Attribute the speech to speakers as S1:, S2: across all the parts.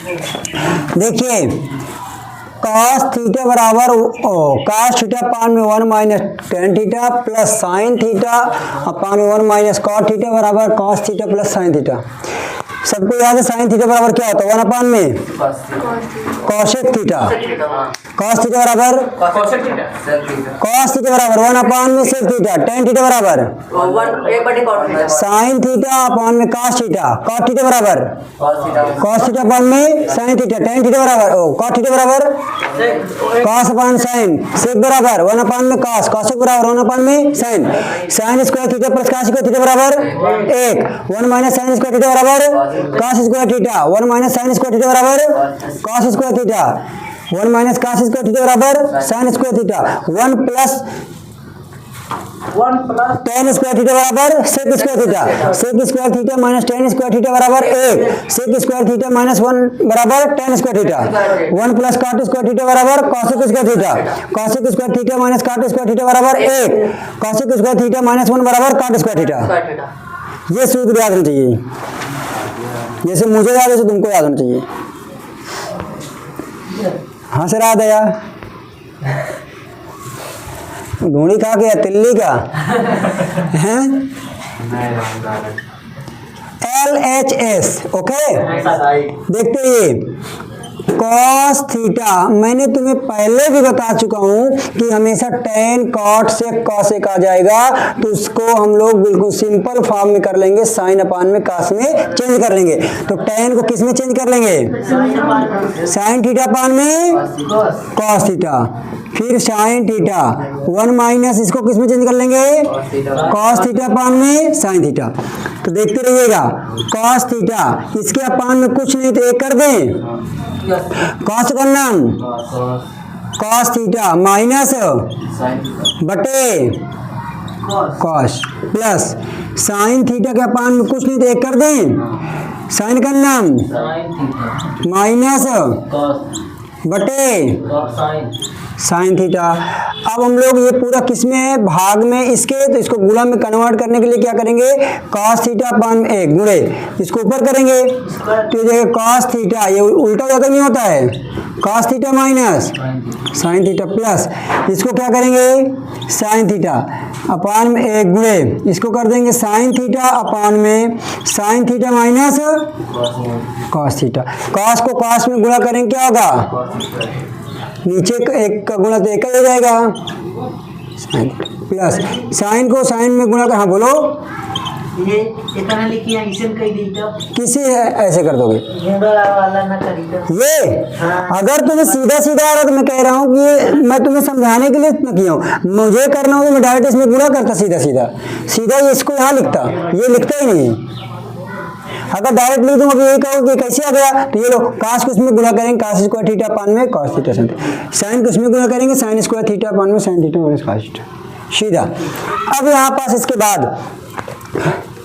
S1: देखिए cos theta बराबर cos theta upon में 1 minus tan theta plus sine theta upon में 1 माइनस कॉट थीटा बराबर cos theta plus sine theta. सबको याद है साइन थीटा बराबर क्या होता है? 1 अपान में कॉसेक थीटा। कॉस थीटा बराबर कॉस थीटा बराबर 1 अपान में सेक थीटा। टेन थीटा बराबर साइन थीटा अपान में कॉस थीटा। कॉट थीटा बराबर कॉस थीटा अपान में साइन थीटा। टेन थीटा बराबर कॉट थीटा बराबर कॉस अपान साइन। सेक बराबर 1 अपान में कॉस। कॉसेक बराबर 1 अपान में sine. Sine square theta plus cos square theta बराबर 1। 1 माइनस साइन स्क्वायर थीटा बराबर cos square theta. 1 minus sine square theta बराबर cos square theta. 1 minus cos square theta बराबर sine square theta. 1 plus tan square theta बराबर sec square theta. Sec square theta minus tan square theta बराबर 1। Sec square theta minus 1 बराबर tan square theta. 1 plus cot square theta बराबर cosec square theta. Cosec square theta minus cot square theta बराबर 1। Cosec square theta minus 1 बराबर cot square theta. ये सूत्र याद होना चाहिए, जैसे मुझे याद है तो तुमको याद होना चाहिए। हाँ सर याद आया। ढूंढी खा के तिल्ली का हैं? LHS okay. देखते ये कॉस थीटा मैंने तुम्हें पहले भी बता चुका हूं कि हमेशा टेन कॉट से कॉसेक आ जाएगा, तो उसको हम लोग बिल्कुल सिंपल फॉर्म में कर लेंगे, साइन अपान में कॉस में चेंज कर लेंगे। तो टेन को किस में चेंज कर लेंगे? साइन थीटा अपान में कॉस थीटा। फिर साइन थीटा 1 माइनस इसको किस में चेंज कर लेंगे? कॉस थीटा अपान में साइन थीटा। तो देखते रहिएगा कॉस थीटा इसके अपान में कुछ नहीं तो एक कर दें कॉस का नाम कॉस थीटा माइनस बटे कॉस प्लस साइन थीटा के अपान में कुछ नहीं तो एक कर दें साइन का नाम माइनस बटे साइन थीटा। अब हम लोग ये पूरा किस में है? भाग में इसके, तो इसको गुणा में कन्वर्ट करने के लिए क्या करेंगे? cos थीटा अपान 1 गुणे इसको ऊपर करेंगे तो ये cos थीटा, ये उल्टा ज्यादा नहीं होता है, cos theta minus sine theta plus इसको क्या करेंगे? साइन थीटा अपान में 1 गुणे इसको कर देंगे साइन थीटा अपान में sine theta minus cos theta. cos को cos में गुणा करेंगे क्या होगा? नीचे एक का गुणा तो एक हो जाएगा प्लस साइन को साइन में गुणा कर। हाँ बोलो
S2: ये इतना लिखिए इसे कही देता
S1: किसी ऐसे कर दोगे
S2: वाला ना करी
S1: ये
S2: हाँ।
S1: अगर तुम्हें सीधा सीधा आ रहा तो मैं कह रहा हूँ कि मैं तुम्हें समझाने के लिए न किया हूँ। मुझे करना हो तो मैं डायरेक्ट इसमें गुणा करता सीधा सीधा सीधा इसको यहाँ लिखता, ये लिखता ही नहीं। अगर डायरेक्ट लिख दूँ अभी यही कहो कि कैसे आ गया, तो ये लो cos को इसमें गुणा करेंगे cos स्क्वायर थीटा अपान में cos थीटा साइन, साइन को इसमें गुणा करेंगे sin स्क्वायर थीटा अपान में sin theta minus cos theta सीधा। अब यहाँ पास इसके बाद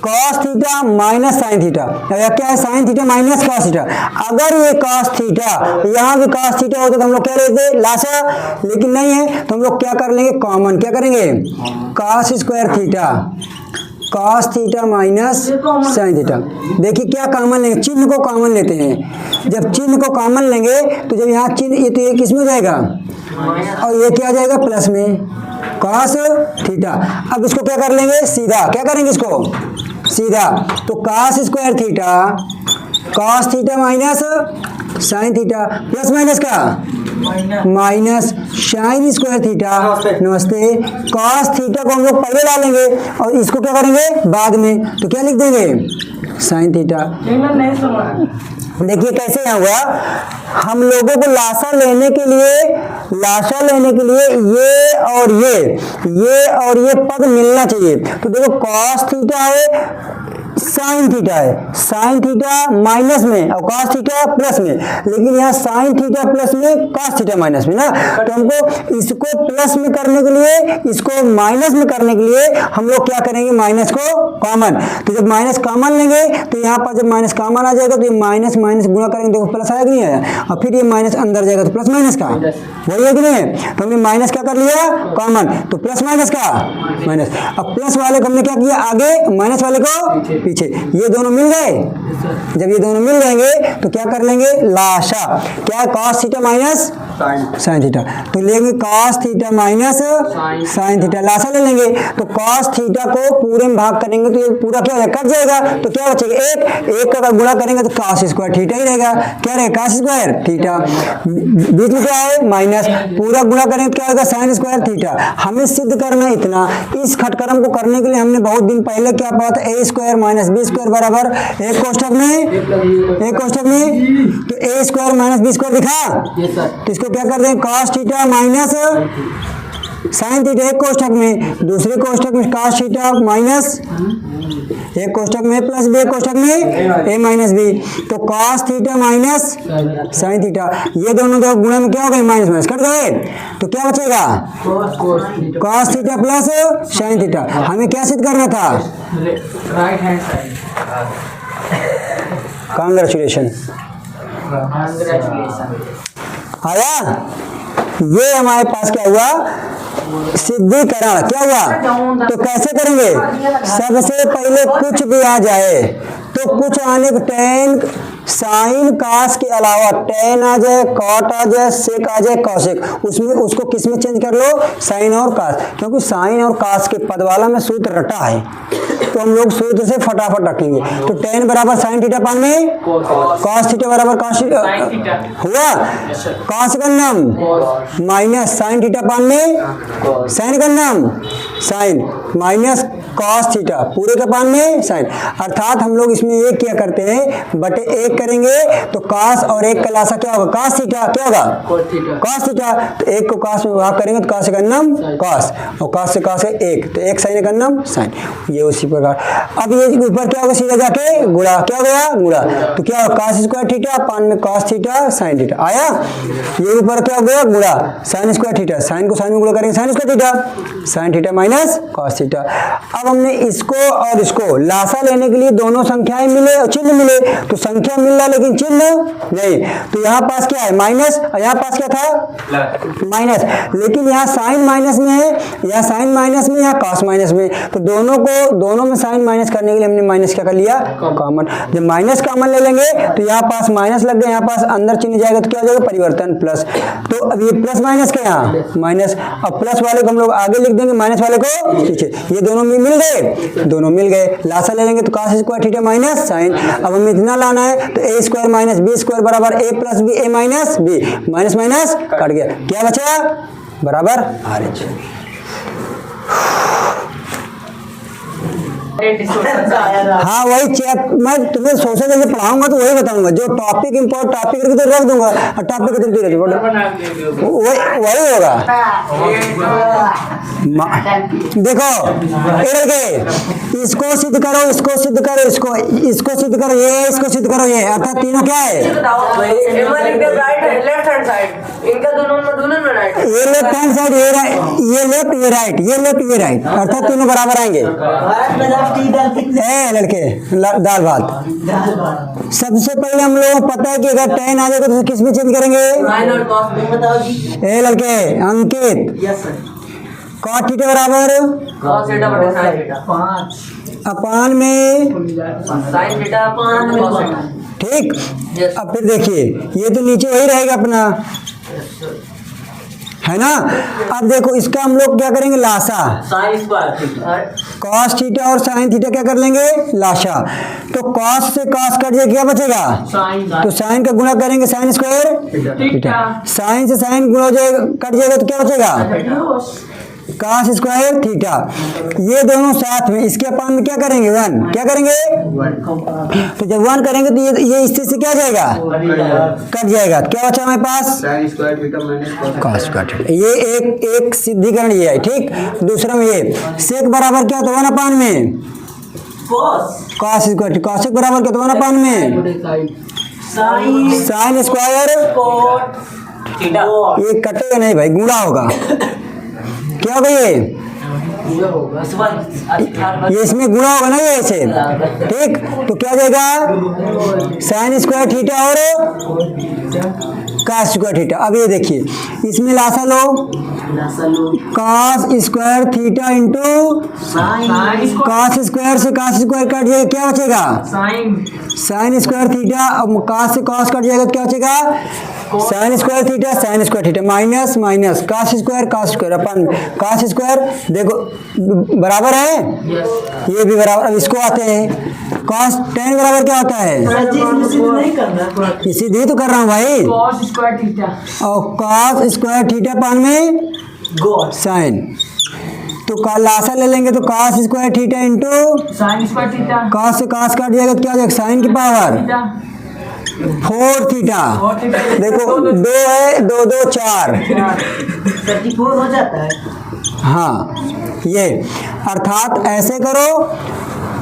S1: cos theta minus sine theta, क्या है? sin theta minus cos theta. अगर ये cos थीटा यहाँ भी cos थीटा होता तो हम लोग क्या लेते? लासा, लेकिन नहीं है तो हम लोग क्या कर लेंगे? कॉमन। क्या करेंगे? cos square theta cos theta minus sine theta. देखिए क्या कॉमन लेंगे? चिन्ह को कॉमन लेते हैं। जब चिन्ह को कॉमन लेंगे तो जब यहाँ चिन्ह ये तो ये किस में जाएगा और ये क्या जाएगा? प्लस में cos थीटा। अब इसको क्या कर लेंगे? सीधा क्या करेंगे? इसको सीधा। तो cos square theta cos theta minus sine theta plus minus का माइनस साइन स्क्वायर थीटा नमस्ते cos थीटा को हम लोग पहले डालेंगे और इसको क्या करेंगे? बाद में। तो क्या लिख देंगे? Sine theta. देखिए कैसे यहाँ हुआ, हम लोगों को लाशा लेने के लिए ये और ये पद मिलना चाहिए। तो देखो cos थीटा है साइन थीटा है, साइन थीटा माइनस में और cos थीटा प्लस में, लेकिन यहाँ साइन थीटा प्लस में cos थीटा माइनस में ना। तो हमको इसको प्लस में करने के लिए, इसको माइनस में करने के लिए हम लोग क्या करेंगे? माइनस को कॉमन। तो जब माइनस कॉमन लेंगे तो यहाँ पर जब माइनस कॉमन आ जाएगा तो ये माइनस माइनस गुणा करेंगे तो प्लस आएगा नहीं आया, और फिर ये माइनस अंदर जाएगा तो प्लस माइनस का वही है कि नहीं? तो हमने माइनस क्या कर लिया? कॉमन। तो प्लस माइनस का माइनस। अब प्लस वाले को हमने क्या किया? आगे माइनस वाले को पीछे, ये दोनों मिल गए। जब ये दोनों मिल जाएंगे तो क्या कर लेंगे, लाशा, क्या cos theta minus sine theta, तो लेंगे cos theta minus sine theta, लाशा ले लेंगे। तो कॉस थीटा को पूरे में भाग करेंगे तो ये पूरा क्या हो जाएगा, कट जाएगा, तो क्या बचेगा, एक का अगर गुणा करेंगे तो कॉस स्क्वायर थीटा ही रहेगा। क्या रहेगा, कॉस स्क्वायर थीटा, बीच में क्या है माइनस, पूरा गुणा करेंगे तो क्या होगा, साइन स्क्वायर थीटा। हमें सिद्ध करना है इतना। इस खटकर्म को करने के लिए हमने बहुत दिन पहले क्या पढ़ा था, ए स्क्वायर माइनस बी स्क्वायर बराबर एक कोष्ठक में तो A square minus B square दिखा, तो इसको क्या कर दें, cos theta minus sine theta एक कोष्ठक में, दूसरे कोष्ठक में कॉस थीटा माइनस, एक कोष्ठक में प्लस बी, एक कोष्ठक में ए माइनस बी, तो cos theta minus sine theta, ये दोनों जो गुणा में क्या हो गए, माइनस माइनस कट गए, तो क्या बचेगा, cos theta plus sine theta. हमें क्या सिद्ध करना था,
S3: राइट हैंड साइड।
S1: कांग्रेचुलेशन आया। ये हमारे पास क्या हुआ, सिद्धीकरण क्या हुआ। तो कैसे करेंगे, सबसे पहले कुछ भी आ जाए तो कुछ आने के टेन साइन कास के अलावा टेन आ जाए, कॉट आ जाए, सेक आ जाए, कॉसेक, उसमें उसको किस में चेंज कर लो, साइन और कास, क्योंकि साइन और कास के पदवाला में सूत्र रटा है तो हम लोग सूत्र से फटाफट रखेंगे। तो टेन बराबर साइन थीटा पान में कॉस थीटा बराबर कॉस हुआ, कॉस का नाम माइनस साइन थीटा पान में साइन का नाम साइन माइनस कॉस थीटा पूरे के पान में साइन, अर्थात हम लोग इसमें एक क्या करते हैं, बटे एक करेंगे तो कॉस और एक का लासा क्या होगा, कॉस थीटा, क्या होगा कॉस थीटा, तो एक को कॉस में भाग करेंगे तो कॉस का नाम कॉस और कॉस से कॉस है एक, तो एक साइन का नाम साइन, ये उसी प्रकार। अब ये ऊपर क्या होगा, सीधा जाके गुणा, क्या हो गया गुणा, तो क्या होगा कॉस स्क्वायर थीटा पान में कॉस थीटा साइन थीटा आया, ये ऊपर क्या हो गया गुणा साइन स्क्वायर थीटा, साइन को साइन में गुणा करेंगे sign square theta, sign theta minus cos theta. अब हमने इसको और इसको लासा लेने के लिए दोनों संख्याएं मिले और चिन्ह मिले, तो संख्या मिल रहा लेकिन चिन्ह नहीं, तो यहाँ पास क्या है माइनस और यहाँ पास क्या था माइनस, लेकिन यहाँ साइन माइनस में है, यहाँ साइन माइनस में, यहाँ कॉस माइनस में, तो दोनों में साइन माइनस करने के लिए हमने माइनस क्या कर लिया कॉमन। जब माइनस कॉमन ले लेंगे तो यहाँ पास माइनस लग गया, यहाँ पास अंदर चिन्ह जाएगा तो क्या हो जाएगा परिवर्तन प्लस, तो अब ये प्लस माइनस के यहाँ माइनस, अब प्लस वाले को हम लोग आगे लिख देंगे, माइनस वाले को पीछे, ये दोनों मिल गए, दोनों मिल गए, लासा ले लेंगे तो cos square theta minus sine. अब हमें इतना लाना है तो A square minus B square बराबर A plus B, A minus B, minus minus cut गया, क्या बचा बराबर आर एच। हाँ वही चेक, मैं तुम्हें सोशल जैसे पढ़ाऊंगा तो वही बताऊंगा, जो टॉपिक इम्पोर्ट टॉपिक करके तो रख दूंगा और टॉपिक वही होगा। देखो के इसको सिद्ध करो, इसको सिद्ध करो, इसको सिद्ध करो, ये इसको सिद्ध करो, ये अर्थात तीनों क्या है,
S3: लेफ्ट हैंड साइड, इनका दोनों में राइट,
S1: ये लेफ्ट हैंड साइड, ये राइट, ये लेफ्ट ये राइट, ये लेफ्ट ये राइट, अर्थात तीनों बराबर आएंगे। लड़के दाल भात, सबसे पहले हम लोगों को पता है कि अगर टेन आ जाएगा तो किस में चेंज करेंगे,
S3: साइन और कॉस में बताओ जी।
S1: ए लड़के अंकित,
S3: यस सर,
S1: कॉट थीटा बराबर
S3: कॉस थीटा बटे साइन थीटा 5
S1: अपान में
S3: sine theta upon cos theta,
S1: ठीक।
S3: Yes.
S1: अब फिर देखिए ये तो नीचे वही रहेगा अपना, है ना। अब देखो इसका हम लोग क्या करेंगे लासा,
S3: sine square theta,
S1: cos theta और साइन थीटा क्या कर लेंगे लाशा, तो कॉस से कॉस कट जाए क्या बचेगा,
S3: साइन
S1: तो साइन का गुणा करेंगे साइन स्क्वायर थीटा, साइन से साइन गुणा हो जाएगा कट जाएगा तो क्या बचेगा कॉस स्क्वायर थीटा, ये दोनों साथ में, इसके अपान में क्या करेंगे वन, क्या करेंगे तो जब वन करेंगे तो ये स्थिति से क्या जाएगा कट जाएगा, क्या बचा हमारे पास
S4: sine square theta minus
S1: cos square theta, ये एक सिद्धिकरण ये है, ठीक। दूसरा में ये सेक बराबर क्या तो वन अपान में कॉस स्क्वायर, कॉसेक बराबर क्या तो वन अपान में साइन स्क्वायर, ये कटेगा नहीं भाई, गुणा होगा, क्या होगा ये इसमें गुणा होगा ना ये ऐसे, ठीक। तो क्या जाएगा साइन स्क्वायर थीटा और cos स्क्वायर थीटा। अब ये देखिए इसमें लासा लो, cos square theta into cos square से cos स्क्वायर कट जाएगा, क्या बचेगा? sin square theta. अब cos से cos कट जाएगा तो क्या बचेगा? sin square theta minus minus cos square upon cos square देखो बराबर है, ये भी बराबर। अब इसको आते हैं cos tan बराबर क्या होता है?
S2: नहीं करना,
S1: सीधे तो कर रहा हूँ भाई।
S3: cos स्क्वायर थीटा
S1: और cos स्क्वायर थीटा पान में sin, तो लासा ले लेंगे तो cos square theta into
S3: sin square theta
S1: cos से cos कट जाएगा तो क्या हो जाएगा? sin की पावर 4 थीटा। देखो 2 है, 2 2 4,
S2: 34 हो जाता है।
S1: हाँ ये अर्थात ऐसे करो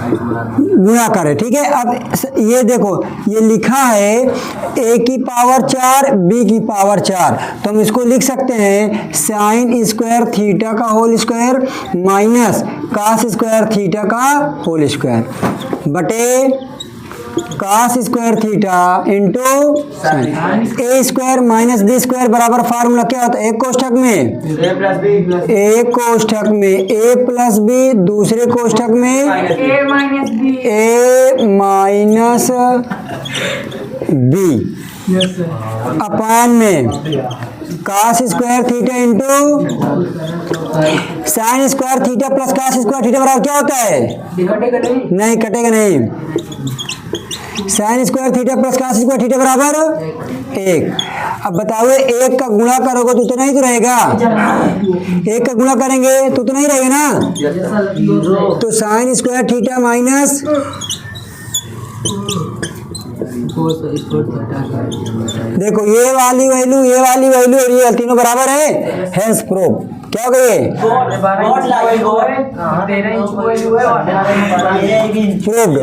S1: गुणा करे, ठीक है। अब ये देखो ये लिखा है a की पावर 4 b की पावर 4, तो हम इसको लिख सकते हैं sin स्क्वायर थीटा का whole square minus cos square theta का होल स्क्वायर बटे cos square theta into A square minus B square बराबर फार्मूला क्या होता है? एक कोष्ठक में एक कोष्ठक में a प्लस बी, दूसरे कोष्ठक में a माइनस बी अपान में cos square theta into sin square theta plus cos square theta बराबर क्या होता है? नहीं कटेगा नहीं। sin square theta plus cos square theta बराबर 1। अब बताओ 1 का गुणा करोगे तो उतना ही तो रहेगा, 1 का गुणा करेंगे तो उतना ही रहेगा ना। तो sin स्क्वायर थीटा माइनस देखो ये वाली वैल्यू और ये तीनों बराबर है, हेंस प्रूफ क्या हो गए? प्रूव्ड।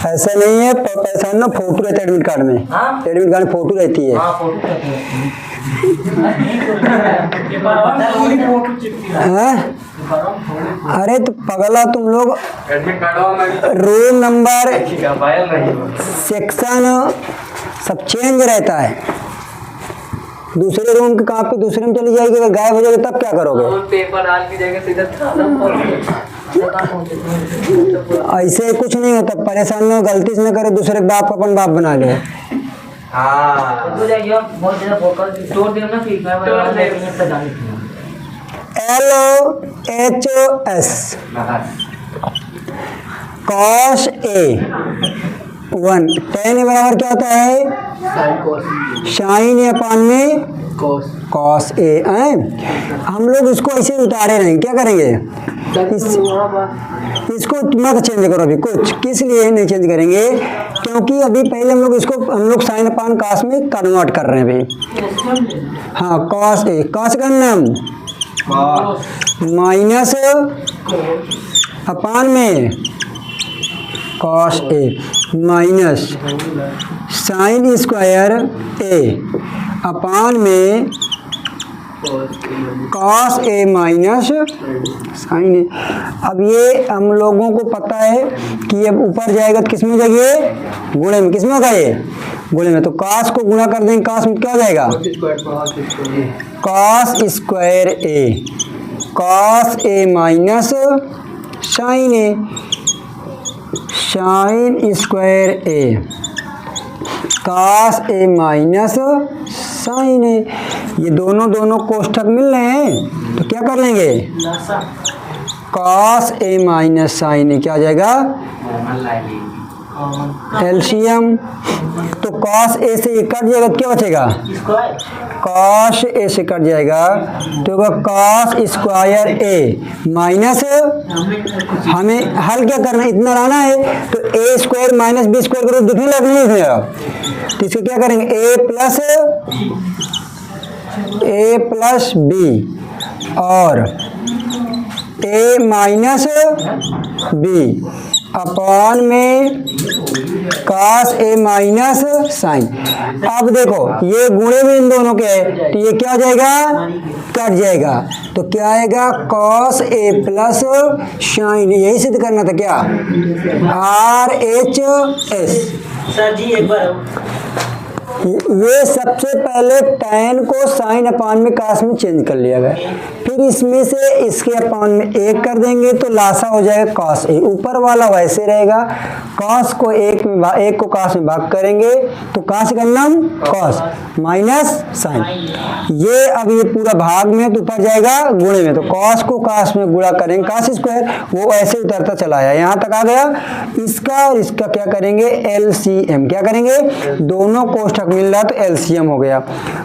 S1: ऐसा नहीं है, पैसा ना फोटो रहता है एडमिट कार्ड में, एडमिट कार्ड में फोटो रहती है। अरे तो पगला तुम लोग रूम नंबर सेक्शन सब चेंज रहता है, दूसरे रूम की कॉपी दूसरे में चली जाएगी, अगर गायब हो जाएगी तब क्या करोगे?
S3: पेपर डाल की जगह सीधा
S1: ऐसे कुछ नहीं होता, परेशान ना गलती से न करे, दूसरे बाप को अपन बाप बना ले। LHS cos A 1 tan A बराबर क्या होता है? sin A अपान में cos A है। हम लोग इसको ऐसे उतारे नहीं, क्या करेंगे? इसको मत चेंज करो अभी, कुछ किस लिए नहीं चेंज करेंगे? क्योंकि अभी पहले हम लोग sin अपान cos में कन्वर्ट कर रहे हैं अभी। हाँ cos A, cos का नाम माइनस अपान में cos A minus sin square A अपान में cos A minus sin A। अब ये हम लोगों को पता है कि अब ऊपर जाएगा तो किस में जाएगी? गुणे में। किस में होगा ये? गुणे में। तो cos को गुणा कर देंगे, cos में क्या हो जाएगा? cos square A, cos A minus sin A, sin square A, cos A minus sin A। ये दोनों कोष्ठक मिल रहे हैं तो क्या कर लेंगे? cos A minus sin A क्या आ जाएगा? एलसीएम। तो cos A से कट जाएगा तो क्या बचेगा? cos A से कट जाएगा तो cos स्क्वायर A माइनस, हमें हल क्या करना है? इतना लाना है तो A square minus B square करो, दिखने लग नहीं दिखेगा, तो इसको क्या करेंगे? A प्लस बी और ए माइनस बी अपॉन में कॉस ए माइनस साइन। अब देखो ये गुणे में इन दोनों के है तो ये क्या हो जाएगा, कट जाएगा। तो क्या आएगा, कॉस ए प्लस साइन। यही सिद्ध करना था क्या, आर एच एस।
S2: सर जी एक बार
S1: ये सबसे पहले tan को साइन अपान में कास में चेंज कर लिया गया, फिर इसमें से इसके अपान में एक कर देंगे तो लासा हो जाएगा कॉस ए। ऊपर वाला वैसे रहेगा, कॉस को एक को कास में भाग करेंगे तो कास का नाम कॉस माइनस साइन। ये अब ये पूरा भाग में तो ऊपर जाएगा गुणे में, तो कॉस को कास में गुणा करेंगे कास स्क्वायर, वो ऐसे उतरता चला आया यहाँ तक आ गया। इसका और इसका क्या करेंगे, एलसीएम। क्या करेंगे, दोनों कोष्ठक मिल रहा तो एलसीएम हो गया।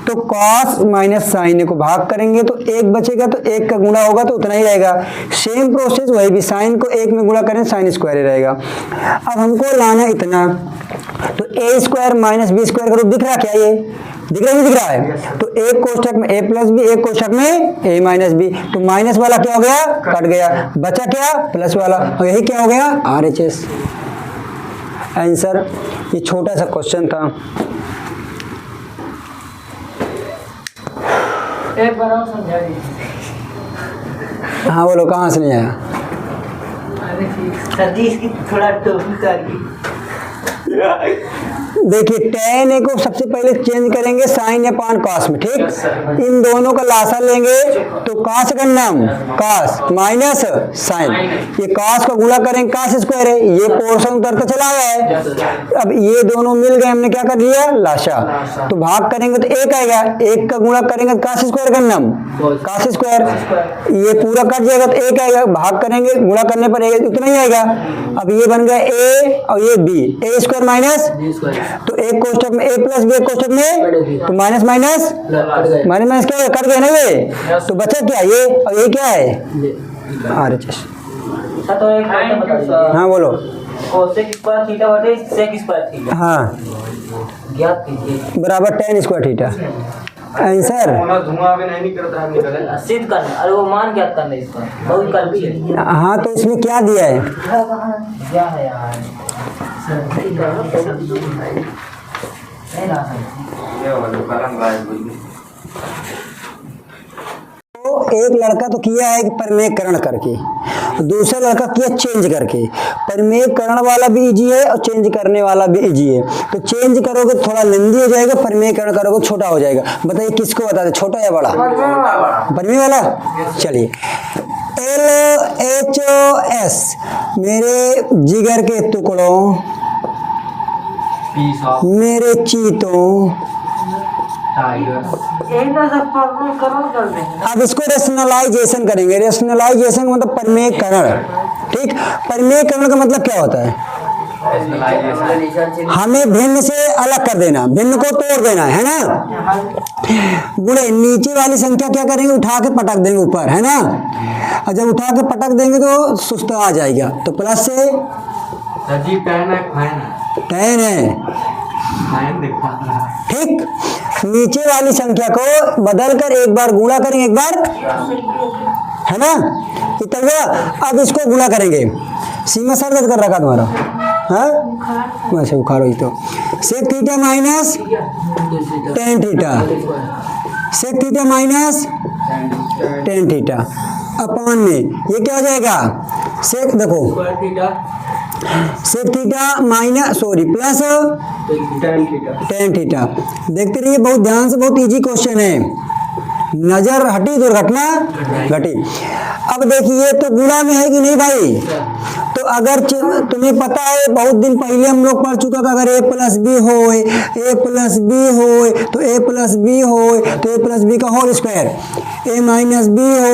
S1: तो कॉस माइनस साइन को भाग करेंगे तो एक बचेगा, तो एक का गुणा होगा तो उतना ही रहेगा। सेम प्रोसेस वही भी, साइन को एक में गुणा करें साइन स्क्वायर ही रहेगा। अब हमको लाना इतना, तो A square minus B square का रूप दिख रहा क्या, ये दिख रहा है, नहीं दिख रहा है। तो एक कोष्ठक में ए प्लस बी, एक कोष्ठक में ए माइनस बी, तो माइनस वाला क्या हो गया, कट गया, बचा क्या, प्लस वाला, और यही क्या हो गया, आर एच एस। आंसर। ये छोटा सा क्वेश्चन था।
S3: एक बार और समझा दीजिए।
S1: हाँ बोलो, कहाँ से नहीं आया।
S3: अरे ठीक।
S2: सर जी इसकी थोड़ा टोपी करके
S1: देखिए tan ए को सबसे पहले चेंज करेंगे साइन अपान कॉस में, ठीक। इन दोनों का लासा लेंगे तो कॉस का नाम कॉस माइनस साइन, ये कॉस का गुणा करेंगे कॉस स्क्वायर है, ये पोर्शन उतरता चला गया है। अब ये दोनों मिल गए, हमने क्या कर दिया, लाशा। तो भाग करेंगे तो एक आएगा, एक का गुणा करेंगे कॉस स्क्वायर का नाम कॉस स्क्वायर, ये पूरा कट जाएगा तो एक आएगा, भाग करेंगे गुणा करने पर एक उतना ही आएगा। अब ये बन गया ए और ये बी, ए स्क्वायर माइनस, तो एक कोष्ठक में ए प्लस बी, एक कोष्ठक में तो माइनस माइनस माइनस क्या कट गया ना ये, तो बचा क्या ये, और ये क्या है, आर एच एस।
S2: सर तो एक बात बता दीजिए।
S1: हाँ बोलो।
S2: कोसेक स्क्वायर थीटा बटे सेक स्क्वायर थीटा
S1: हाँ
S2: ज्ञात कीजिए।
S1: बराबर tan स्क्वायर थीटा। आंसर।
S4: धुआं भी नहीं करता है, निकले
S2: सिद्ध करना, अरे वो मान ज्ञात करना इसका बहुत कल्पी है।
S1: हाँ तो इसमें क्या दिया है,
S2: क्या है यार,
S4: ये वाला कलम गायब हो गई।
S1: तो एक लड़का तो किया है परमेयकरण करके, दूसरा लड़का किया चेंज करके। परमेयकरण वाला भी इजी है और चेंज करने वाला भी इजी है। तो चेंज करोगे तो थोड़ा लेंदी हो जाएगा, परमेयकरण करोगे छोटा हो जाएगा। बताइए किसको बता दे, छोटा या बड़ा, परमेय वाला। चलिए LHOS, मेरे जिगर के टुकड़ों,
S4: पीस ऑफ
S1: मेरे चीतों।
S4: टाइगर।
S3: एक ना सब पर करो कर देंगे।
S1: अब इसको रेशनलाइजेशन करेंगे। रेशनलाइजेशन का मतलब परमेयकरण, ठीक। परमेयकरण का मतलब क्या होता है, हमें भिन्न से अलग कर देना, भिन्न को तोड़ देना है ना। गुणे नीचे वाली संख्या क्या करेंगे, उठा के पटक देंगे ऊपर, है ना। और जब उठा के पटक देंगे तो सुस्त आ जाएगा, तो प्लस से
S4: सजी टैन है, फैन
S1: tan है,
S4: फैन दिखा रहा है।
S1: ठीक। नीचे वाली संख्या को बदल कर एक बार गुणा करेंगे, एक बार, है ना, इतना हुआ। अब इसको गुणा करेंगे, सीमा सर दर्द कर रखा तुम्हारा, हाँ अच्छा उखाड़ो ही तो। Sec theta minus tan theta, sec theta minus tan theta upon में ये क्या हो जाएगा, सेक देखो sec theta minus sorry plus tan theta. देखते रहिए, बहुत ध्यान से, बहुत इजी क्वेश्चन है। नजर हटी दुर्घटना घटी। अब देखिए तो गुणा में है कि नहीं भाई, तो अगर तुम्हें पता है बहुत दिन पहले हम लोग पढ़ चुका था, अगर a प्लस बी हो, a प्लस बी हो तो a प्लस बी हो तो a प्लस बी का whole square, a minus B हो,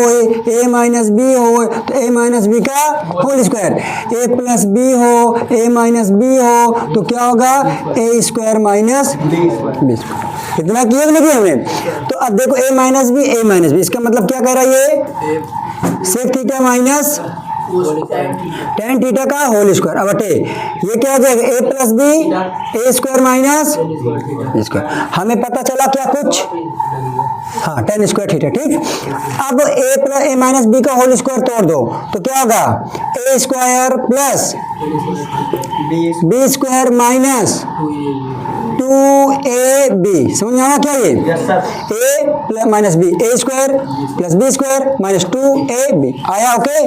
S1: a माइनस बी हो तो a माइनस बी का whole square, a plus B हो, a माइनस बी हो तो क्या होगा, a square minus B square. कितना किया कि नहीं किया हमने। तो अब देखो a माइनस बी, इसका मतलब क्या कह रहा है, ये sec theta minus tan theta का होल स्क्वायर। अब हटे ये क्या हो जाएगा, A plus B A square minus B square. हमें पता चला क्या कुछ, हाँ टेन स्क्वायर थीटा। ठीक, अब A plus A minus B का होल स्क्वायर तोड़ दो तो क्या होगा, A square plus B square minus 2ab। समझ में आया क्या ये, A plus minus B A square plus B square minus 2ab आया। ओके,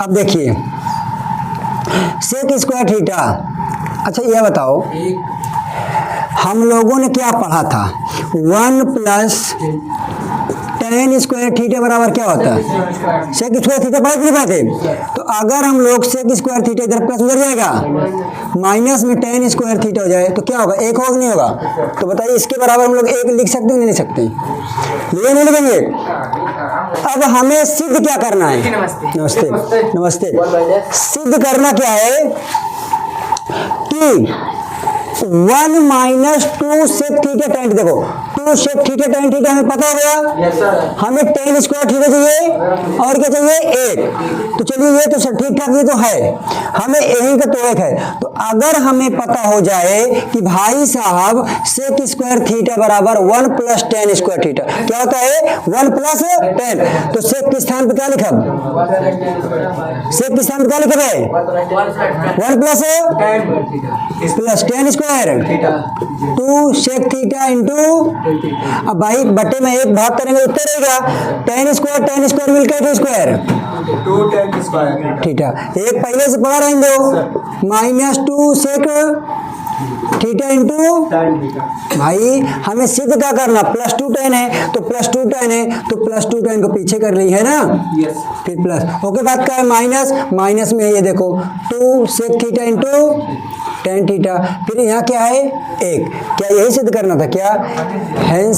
S1: अब देखिए सेक स्क्वायर थीटा। अच्छा ये बताओ हम लोगों ने क्या पढ़ा था, 1 प्लस टेन स्क्वायर थीटा बराबर क्या होता है, सेक स्क्वायर थीटा पढ़ा नहीं पाते। तो अगर हम लोग सेक स्क्वायर थीटा इधर प्लस उधर जाएगा, माइनस में टेन स्क्वायर थीटा हो जाए तो क्या होगा, एक होगा नहीं होगा। तो बताइए इसके बराबर हम लोग एक लिख सकते हैं नहीं लिख सकते, ये नहीं लिखेंगे। अब हमें सिद्ध क्या करना है, नमस्ते नमस्ते, सिद्ध करना क्या है कि 1 माइनस 2 सेक थीटा टेन, देखो 2 सेक थीटा टेन थीटा हमें पता हो गया, हमें टेन स्क्वायर थीटा चाहिए और क्या चाहिए, एक। तो चलिए ये तो ठीक ठाक ये तो है, हमें यही का तो एक है। तो अगर हमें पता हो जाए कि भाई साहब सेक स्क्वायर थीटा बराबर 1 प्लस टेन स्क्वायर थीटा क्या होता है, 1 प्लस 10, तो सेक के स्थान पर क्या लिखा, सेक के स्थान पर क्या लिखा है, 1 plus tan square 2 sec theta into, अब भाई बटे में एक भाग करेंगे उत्तर रहेगा, टेन स्क्वायर मिलकर 2 स्क्वायर
S4: 2 टेन स्क्वायर
S1: थीटा। एक पहले से पढ़ा रहेंगे दो माइनस 2 सेक थीटा इंटू, भाई हमें सिद्ध क्या करना, प्लस 2 टेन है तो प्लस 2 टेन है तो प्लस 2 टेन को पीछे कर ली है ना, फिर प्लस। ओके बात क्या है, माइनस माइनस में ये देखो 2 sec theta into tan theta, फिर यहाँ क्या है एक, क्या यही सिद्ध करना था क्या, हेंस।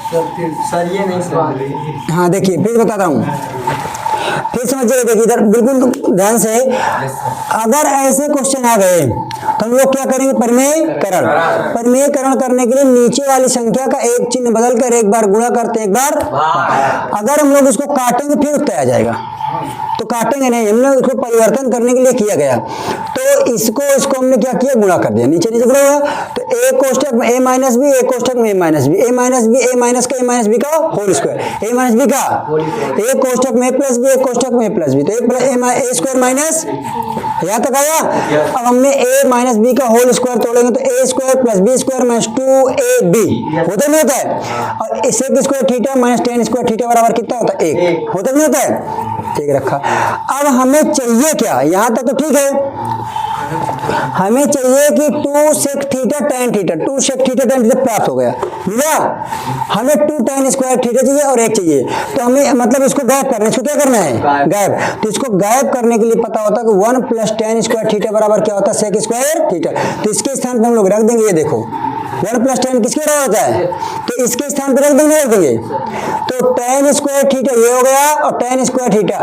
S4: सर ये नहीं समझ,
S1: हाँ देखिए फिर बताता हूँ, फिर समझिएगा, देखिए इधर बिल्कुल ध्यान से। अगर ऐसे क्वेश्चन आ गए तो हम लोग क्या करेंगे, परिमेयकरण। परिमेयकरण करने के लिए नीचे वाली संख्या का एक चिन्ह बदल कर एक बार गुणा करते हैं, एक बार अगर हम लोग इसको काटेंगे फिर उत्तर आ जाएगा, तो काटेंगे नहीं, हमने उसको परिवर्तन करने के लिए किया गया। तो इसको हमने क्या किया, गुणा कर दिया, नीचे नीचे गुणा हुआ। तो ए कोष्टक में ए माइनस बी, ए कोष्टक में ए minus B, A minus B, A minus का ए माइनस बी का होल स्क्वायर, ए माइनस बी का ए कोष्टक में ए प्लस बी, ए कोष्टक में ए प्लस बी, तो ए स्क्वायर माइनस, यहाँ तक आया। अब हमने ए माइनस बी का होल स्क्वायर तोड़ेंगे तो A square plus B square minus 2ab होता नहीं होता है, और sec square theta minus tan square theta बराबर कितना होता है, एक होता नहीं होता है, एक रखा। अब हमें चाहिए क्या, यहाँ तक तो ठीक है, हमें चाहिए कि 2 sec theta tan theta, 2 sec theta tan theta प्राप्त हो गया, मिला। हमें 2 टेन स्क्वायर थीटा चाहिए और एक चाहिए, तो हमें मतलब इसको गायब करना है, इसको क्या करना है, गायब। तो इसको गायब करने के लिए पता होता है कि 1 प्लस टेन स्क्वायर थीटा बराबर क्या होता है, सेक स्क्वायर थीटा। तो इसके स्थान पर हम लोग रख देंगे, ये देखो 1 प्लस टेन किसके बराबर होता है, तो इसके स्थान पर रख देंगे, रख देंगे। तो टेन स्क्वायर थीटा ये हो गया और टेन स्क्वायर थीटा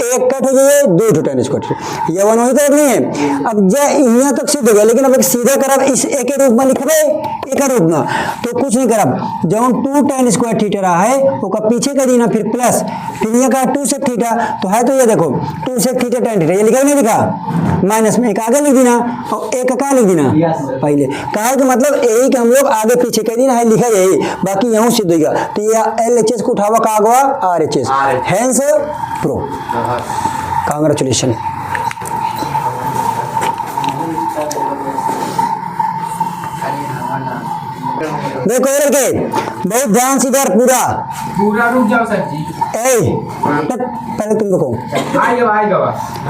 S1: एक कट हो जाए 2 टेन स्क्वायर थीटा, ये 1 वही तरफ नहीं है। अब यहाँ तक सिद्ध हो गया, लेकिन अब एक सीधा करब इस एक के रूप में लिखबे, एक रूप में तो कुछ नहीं करब, जब हम 2 टेन स्क्वायर थीटा रहा है वो पीछे कर देना, फिर प्लस, फिर ये कहा 2 सेक थीटा, तो है तो ये देखो 2 सेक थीटा टेन थीटा, ये लिखा नहीं लिखा, माइनस में एक आगे लिख देना और एक का लिख देना पहले, कहा कि मतलब यही कि हम लोग आगे पीछे कर देना है, लिखा यही, बाकी यहाँ सिद्ध होगा। तो ये LHS को उठावा का आगवा RHS, हेंस प्रो, कांग्रेचुलेशन। देखो लड़के बहुत ध्यान से इधर पूरा
S3: रुक जाओ सर जी,
S1: पहले तुम रुको,
S3: आएगा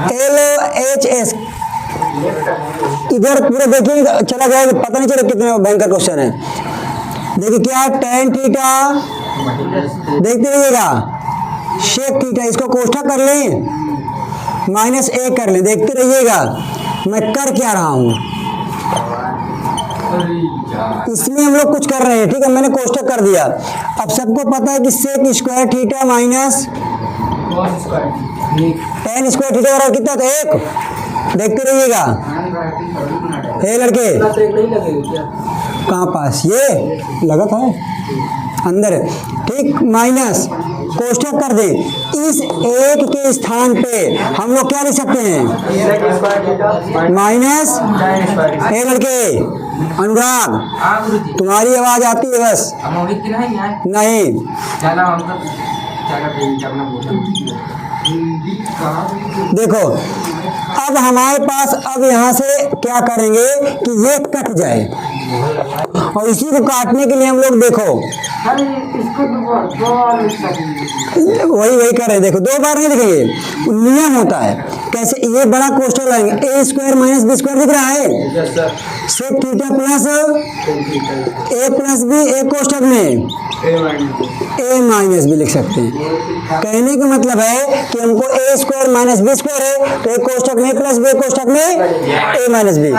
S1: LHS इधर पूरा देखिए, चला जाएगा पता नहीं चले कितने भयंकर क्वेश्चन है। देखिए क्या टेन थीटा, देखते रहिएगा, शेक थीटा, इसको कोष्ठक कर लें, माइनस 1 कर लें, देखते रहिएगा मैं कर क्या रहा हूं, इसमें हम लोग कुछ कर रहे हैं, ठीक है, मैंने कोष्ठक कर दिया। अब सबको पता है कि sec square theta minus tan square theta बराबर कितना था, 1, देखते रहिएगा। लड़के कहाँ पास, ये लगा था अंदर है, ठीक। माइनस कोष्ठक कर दे, इस एक के स्थान पे हम लोग क्या लिख सकते हैं, माइनस ए लड़के, अनुराग
S3: हाँ गुरुजी।
S1: तुम्हारी आवाज आती है बस,
S3: अब मोहित की नहीं यार,
S1: नहीं
S3: चलो हम तो चलो ठीक है, अपना बोलो।
S1: देखो अब हमारे पास, अब यहाँ से क्या करेंगे कि ये कट जाए, और इसी को काटने के लिए हम लोग देखो वही वही कर रहे हैं। देखो दो बार नहीं लिखेंगे, नियम होता है कैसे, ये बड़ा कोष्ठक लगाएंगे, ए स्क्वायर माइनस बी स्क्वायर दिख रहा है, सेक थीटा प्लस ए प्लस बी, एक कोष्ठक में ए माइनस बी लिख सकते हैं। कहने का मतलब है कि हमको ए स्क्वायर माइनस बी स्क्वायर है, तो एक कोष्ठक में प्लस बी, कोष्ठक में ए माइनस बी,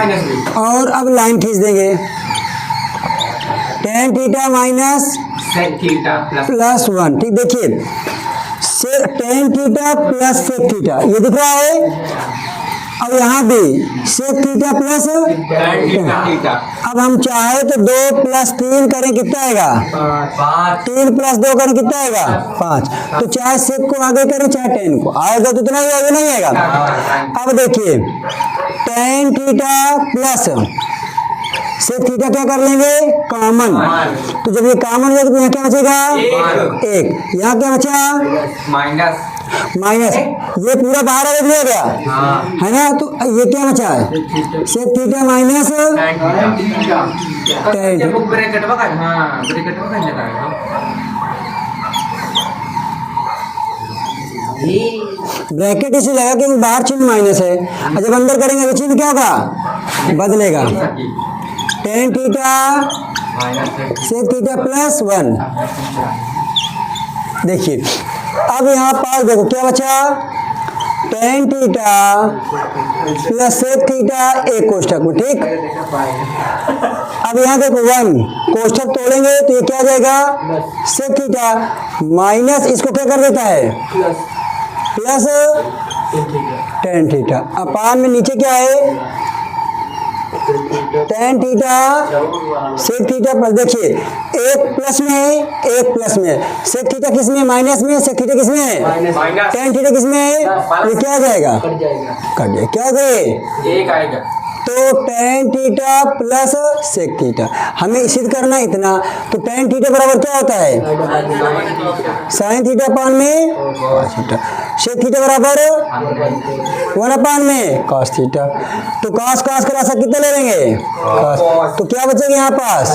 S1: और अब लाइन खींच देंगे, tan theta minus
S3: sec theta
S1: plus 1, ठीक। देखिए से tan theta plus sec theta ये दिख रहा है, अब यहाँ भी सेक थीटा प्लस
S3: थीटा।
S1: अब हम चाहे तो 2 + 3 करें, कितना आएगा
S3: 5
S1: 3 + 2 करें, कितना आएगा 5। तो चाहे सेक को आगे करें चाहे टेन को, आएगा तो इतना ही आगे नहीं आएगा। अब देखिए tan theta plus sec theta क्या कर लेंगे, कॉमन, तो जब ये कॉमन हो जाएगा तो यहाँ क्या बचेगा 1, यहाँ क्या बचा माइनस, ये पूरा बाहर आ गया है ना, तो ये क्या बचा है sec theta minus tan.
S3: Bracket बका, हां ब्रैकेट बका लगाएगा।
S1: ब्रैकेट इसलिए लगा कि बाहर चिन्ह माइनस है, और जब अंदर करेंगे तो चिन्ह क्या होगा, बदलेगा, tan theta sec theta plus 1। देखिए अब यहाँ पास देखो क्या बचा, tan theta plus sec theta एक कोष्ठक में, ठीक। अब यहाँ देखो 1 कोष्ठक तोड़ेंगे तो ये क्या आ जाएगा सेक थीटा माइनस, इसको क्या कर देता है प्लस टेन थीटा, अपान में नीचे क्या है tan theta sec theta plus, देखिए एक प्लस में है एक प्लस में है, सेक थीटा किस में माइनस में, सेक थीटा किस में है टेन थीटा किस में है, ये क्या आ जाएगा कट जाएगा, क्या गए
S3: एक आएगा,
S1: तो tan theta plus sec theta हमें सिद्ध करना इतना, तो टेन थीटा बराबर क्या होता है साइन थीटा अपान में कॉस थीटा, सेक थीटा बराबर 1 अपान में कॉस थीटा, तो कॉस कॉस का रास्ता कितना ले लेंगे कॉस, तो क्या बचेगा यहाँ पास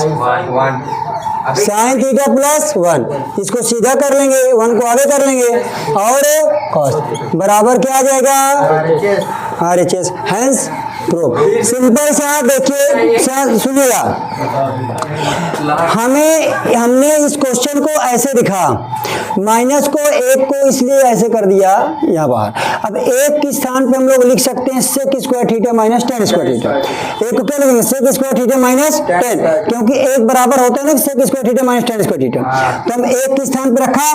S1: साइन थीटा प्लस 1, इसको सीधा कर लेंगे 1 को आगे कर लेंगे, और कॉस बराबर क्या आ जाएगा RHS, हैंस प्रूफ। सिंपल सा देखिए सुनिएगा, हमने इस क्वेश्चन को ऐसे दिखा, माइनस को एक को इसलिए ऐसे कर दिया यहाँ बाहर, अब एक के स्थान पे हम लोग लिख सकते हैं sec square theta minus tan square theta, एक को क्या लिखेंगे सेक स्क्वायर थीटा माइनस 10, क्योंकि एक बराबर होता है ना sec square theta minus tan square theta, तो हम एक के स्थान पे रखा,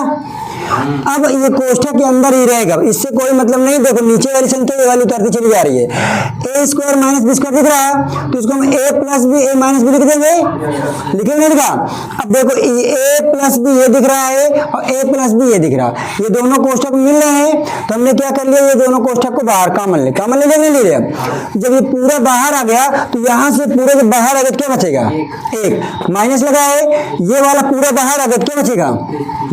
S1: अब ये कोष्ठक के अंदर ही रहेगा, इससे कोई मतलब नहीं। देखो नीचे वाली संख्या ये वाली उतरती चली जा रही है, ए स्क्वायर माइनस बी स्क्वायर दिख रहा है, तो इसको हम ए plus B A minus B लिख देंगे, लिखेंगे लिखा। अब देखो ए प्लस बी ये दिख रहा है और ए प्लस बी ये दिख रहा है, ये दोनों कोष्ठक मिल रहे हैं, तो हमने क्या कर लिया, ये दोनों कोष्ठक को बाहर कॉमन ले लिया। जब ये पूरा बाहर आ गया तो यहाँ से पूरे जब बाहर आ गया तो क्या बचेगा एक, माइनस लगा है, ये वाला पूरा बाहर आ गया तो क्या बचेगा,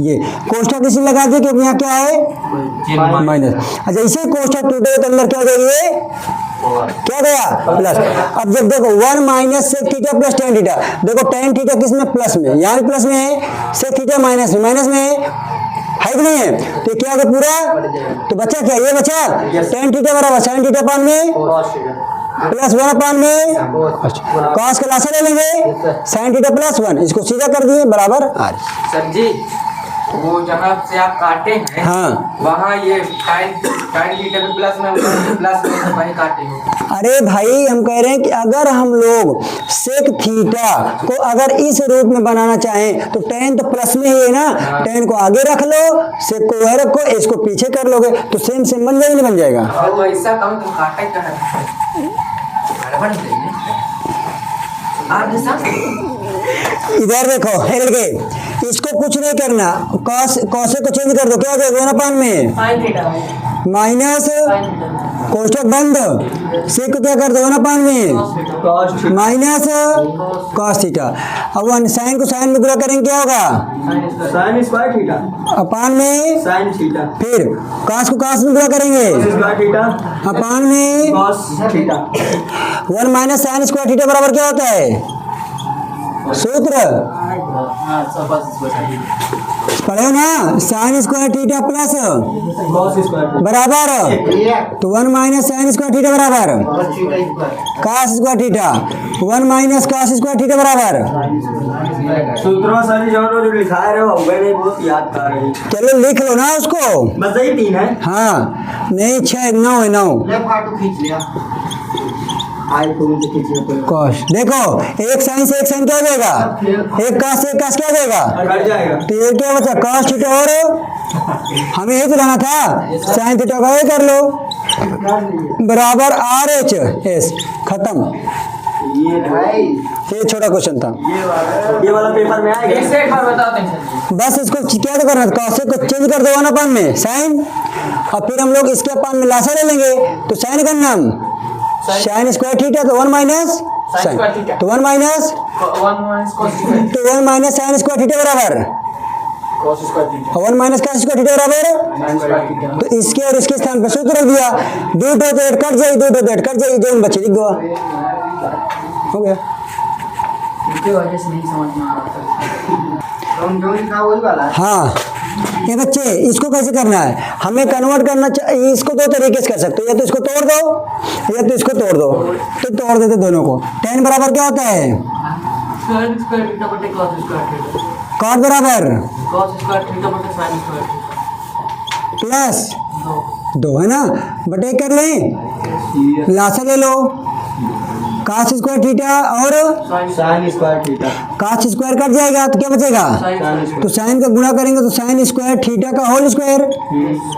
S1: ये कोष्ठक इसी लगा दिए क्योंकि यहाँ क्या है माइनस। अच्छा इसे कोष्ठक टूटे तो अंदर क्या जाएगी, क्या गया प्लस। अब जब देखो 1 minus sec theta plus tan theta, देखो टेन थीटा किस में प्लस में, यहाँ प्लस में है, सेक थीटा माइनस में है कि नहीं है, तो क्या होगा पूरा, तो बचा क्या, ये बचा टेन थीटा बराबर साइन थीटा अपान में प्लस 1 अपान में कॉस का लासा ले लेंगे साइन थीटा प्लस 1, इसको सीधा कर दिए बराबर आर।
S3: सर जी वो जहाँ से आप काटे हैं
S1: हाँ
S3: वहाँ ये टाइम थीटा भी प्लस में वहीं काटे हो।
S1: अरे भाई हम कह रहे हैं कि अगर हम लोग सेक थीटा को अगर इस रूप में बनाना चाहें तो टेन तो प्लस में ही है ना, टेन को आगे रख लो, सेक को वह रखो, इसको पीछे कर लोगे तो सेम सेम बन जाएगा, नहीं बन जाएगा।
S3: और वैसा कम तो काटा ही आर के साथ
S1: इधर देखो एल के, इसको कुछ नहीं करना, कॉस कॉसे को चेंज कर दो, क्या हो जाएगा 1/, में
S2: sine theta
S1: minus
S2: sine theta
S1: कोष्टक बंद, सेक को क्या कर दो 1/, में
S4: cos theta
S1: minus cos theta. अब वन साइन को साइन में गुणा करेंगे क्या होगा
S4: sin square theta
S1: अपान में,
S4: sin theta
S1: फिर कॉस को कॉस में गुणा करेंगे
S4: cos square theta
S1: अपान में
S4: cos theta
S1: 1 minus sine square theta बराबर क्या होता है सूत्र
S3: हाँ सब
S1: पढ़े हो ना, sine square theta plus
S4: cos square theta
S1: बराबर तो 1 माइनस साइन स्क्वायर थीटा बराबर cos square theta, 1 minus cos square theta बराबर।
S4: सूत्र में सारी जो लिखा है वो नहीं बहुत याद कर रही,
S1: चलो लिख लो ना उसको।
S4: बस यही 3 है।
S1: हाँ नहीं 6 9 है 9
S2: ले फाटू खींच लिया
S4: आईफोन से खींचने पर
S1: कॉस देखो, एक साइन से एक साइन क्या हो जाएगा, एक कॉस से एक कॉस क्या हो जाएगा,
S4: कट जाएगा।
S1: तो ये क्या बचा कॉस थीटा, और हमें यही तो लाना था साइन थीटा का ये कर लो बराबर आर एच एस, खत्म।
S4: ये भाई
S1: ये छोटा क्वेश्चन था,
S4: ये वाला पेपर में आएगा।
S3: एक बार बताओ टेंशन
S1: बस इसको क्या तो करना, कॉस को चेंज कर दो 1/, में साइन, और फिर हम लोग इसके अपान में लासा ले लेंगे, तो साइन का नाम साइन स्क्वायर थीटा, तो 1 माइनस साइन, तो 1 माइनस
S3: 1 माइनस cos square
S1: तो 1 माइनस साइन स्क्वायर थीटा बराबर
S3: cos square theta
S1: 1 minus cos square theta बराबर,
S3: sin square theta
S1: तो इसके और इसके स्थान पर सूत्र रख दिया, 2 तो 8 कट जाए, 2 तो 8 कट जाए, जो बच्चे लिख दो, हो गया।
S3: इनके वजह से नहीं समझ में आ रहा था।
S2: हम जो लिखा वही वाला है।
S1: हाँ ये बच्चे इसको कैसे करना है, हमें कन्वर्ट करना चाहिए, इसको दो तरीके से कर सकते हो, या तो इसको तोड़ दो या तो इसको तोड़ दो, तो तोड़ देते दोनों को। tan बराबर क्या होता है,
S3: sin square theta बटे cos square theta
S1: cot बराबर
S3: cos square theta बटे sin square theta
S1: प्लस
S3: 2
S1: 2 है ना, बटे कर लें, लासा ले लो, cos स्क्वायर थीटा और
S4: sin square theta
S1: cos square cut जाएगा तो क्या बचेगा, तो साइन का गुणा करेंगे तो साइन स्क्वायर थीटा का होल स्क्वायर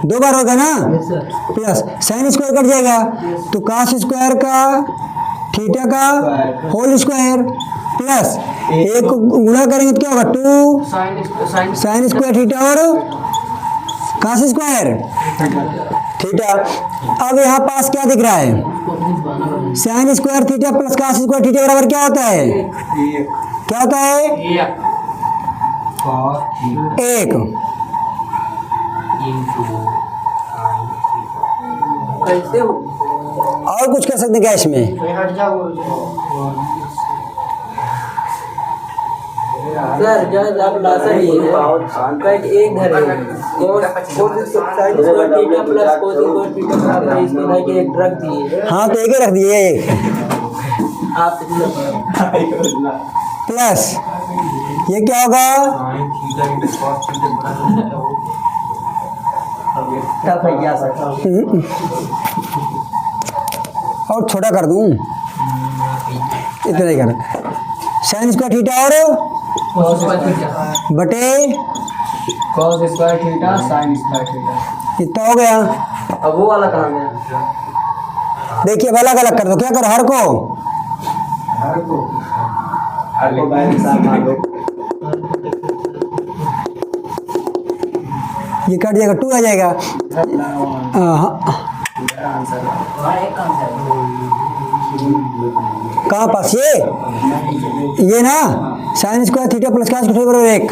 S1: 2 बार होगा ना, प्लस साइन स्क्वायर कट जाएगा तो cos स्क्वायर का थीटा का होल स्क्वायर, प्लस एक को गुणा करेंगे तो क्या होगा 2 साइन स्क्वायर थीटा और cos स्क्वायर थीटा। अब यहाँ पास क्या दिख रहा है, sign square theta plus cos square theta बराबर क्या होता है, क्या होता है 1।
S3: कैसे हो
S1: और कुछ कर सकते हैं क्या इसमें,
S2: हट जाओ
S3: सर जज आप लासा लिए कट एक धरे cos sin square theta plus cos square theta बराबर इसमें है कि एक रख दिए
S1: हाँ तो एक ही रख दिए, एक
S3: आप
S1: प्लस ये क्या होगा,
S4: टफ है क्या सर।
S1: और छोटा कर दूं, इतना ही कर, साइन स्क्वायर थीटा और
S3: cos square theta
S1: बटे
S4: cos square theta sin square theta
S1: इतना हो गया।
S4: अब वो वाला कहाँ गया,
S1: देखिए अब अलग अलग कर दो, क्या करो हर को
S4: बैलेंस आप मान लो।
S1: ये कट जाएगा 2 आ जाएगा, हाँ कहाँ पास ये ना sine square theta plus cos square बराबर 1।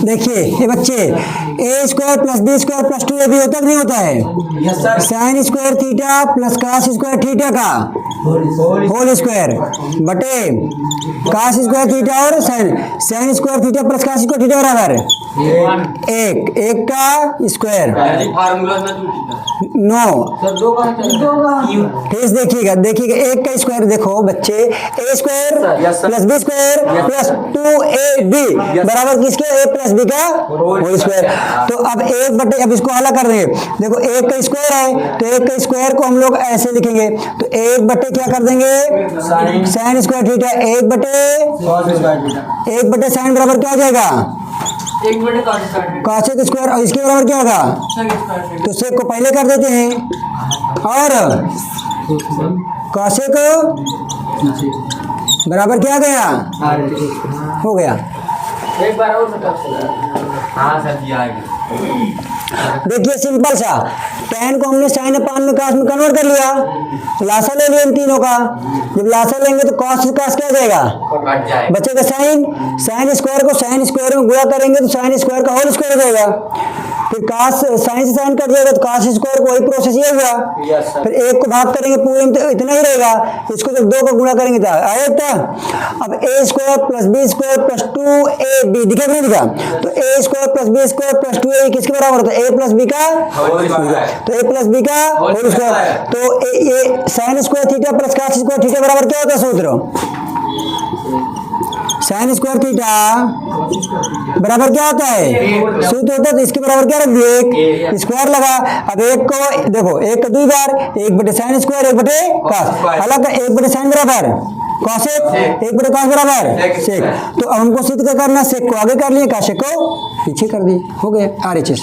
S1: देखिए ये बच्चे A square plus B square plus 2ab होता है नहीं होता है,
S4: yes sir.
S1: Sine square theta plus cos square theta का होल स्क्वायर बटे cos स्क्वायर थीटा और sine square theta plus cos square theta बराबर 1 का स्क्वायर
S3: फार्मूला में टूट
S1: 9।
S3: सर 2 कहां चला
S1: फिर देखिएगा 1 का स्क्वायर, देखो बच्चे A square
S4: Yes, sir.
S1: Plus B square plus 2ab बराबर किसके, ए प्लस बी का होल स्क्वायर। तो अब 1 बटे, अब इसको अलग कर देंगे, देखो 1 का स्क्वायर है तो 1 का स्क्वायर को हम लोग ऐसे लिखेंगे, तो 1 बटे क्या कर देंगे साइन स्क्वायर थीटा, 1 बटे
S4: cos square theta
S1: 1 बटे साइन बराबर क्या हो जाएगा
S3: 1 बटे cos square
S1: cos का स्क्वायर, और इसके बराबर क्या होगा,
S3: sin square
S1: तो सेक को पहले कर देते हैं और कौशिक बराबर क्या गया, हो गया।
S3: एक बार और मतलब
S4: हाँ सर जी आ गए।
S1: देखिए सिंपल सा, tan को हमने sin अपान में cos में कन्वर्ट कर लिया, लासा ले लिया इन तीनों का। जब लासा लेंगे तो cos से cos क्या आ जाएगा,
S4: कट जाए।
S1: बचेगा sin, sin स्क्वायर को sin स्क्वायर में गुणा करेंगे तो sin स्क्वायर का होल स्क्वायर हो जाएगा। फिर cos sin से sin कट जाएगा तो cos स्क्वायर को वही प्रोसेस ये हुआ।
S3: Yes, sir.
S1: फिर एक को भाग करेंगे पूरे में तो इतना ही रहेगा, इसको जब दो को गुणा करेंगे तो आया इतना। अब a square plus B square plus 2ab दिखा कि नहीं दिखा, तो a square plus B square plus 2a किसके बराबर होता है, a प्लस बी का, तो a प्लस बी का होल स्क्वायर। तो ये sin square theta plus cos square theta बराबर क्या होता है सूत्र, sin स्क्वायर थीटा बराबर क्या होता है, सूत्र होता है। तो इसके बराबर क्या रख दिए, एक स्क्वायर लगा। अब एक को देखो, एक का 2 बार, 1/sin स्क्वायर 1/cos, अलग 1/sin बराबर कॉसेक, 1/cos बराबर सेक। तो अब हमको सिद्ध क्या करना, सेक को आगे कर लिए, कॉसेक को पीछे कर दिए, हो गया RHS।